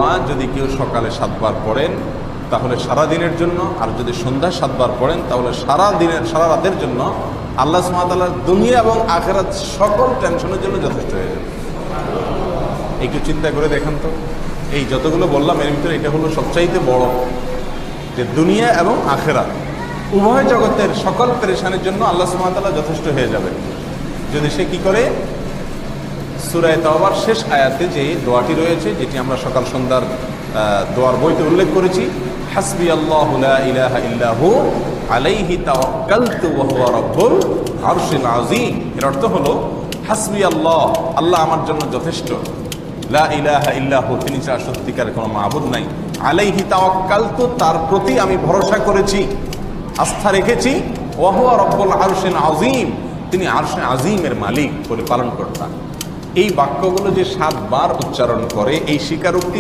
দোয়া যদি কেউ সকালে 7 বার পড়েন তাহলে সারা দিনের জন্য, আর যদি সন্ধ্যায় 7 বার পড়েন তাহলে সারা রাতের জন্য আল্লাহ সুবহানাহু ওয়া তাআলা দুনিয়া এবং আখিরাত সকল টেনশনের জন্য যথেষ্ট হয়ে যাবে। একটু চিন্তা করে দেখেন তো, এই যতগুলো বললাম এর ভিতরে এটা হলো সবচাইতে বড়, যে দুনিয়া এবং আখিরাত উভয় জগতের সকল পেরেশানির জন্য আল্লাহ সুবহানাহু ওয়া তাআলা যথেষ্ট হয়ে যাবে যদি সে কি করে সূরা তাওবার শেষ আয়াতে যে দোয়াটি রয়েছে, যেটি আমরা সকাল সন্ধ্যার দোয়ার বইতে উল্লেখ করেছি, হাসবি আল্লাহু লা ইলাহা ইল্লাহু আলাইহি তাওয়াক্কালতু ওয়া হুয়া রাব্বুল আরশিল আযীম। এর অর্থ হলো হাসবি আল্লাহ, আল্লাহ আমার জন্য যথেষ্ট, লা ইলাহা ইল্লাহু, তিনি ছাড়া সত্যিকার কোনো মাবুদ নাই, আলাইহি তাওয়াক্কালতু, তার প্রতি আমি ভরসা করেছি, আস্থা রেখেছি, ওয়া হুয়া রাব্বুল আরশিল আযীম, তিনি আরশে আযীমের মালিক, পালন কর্তা। এই বাক্যগুলো যে 7 বার উচ্চারণ করে, এই স্বীকারোক্তি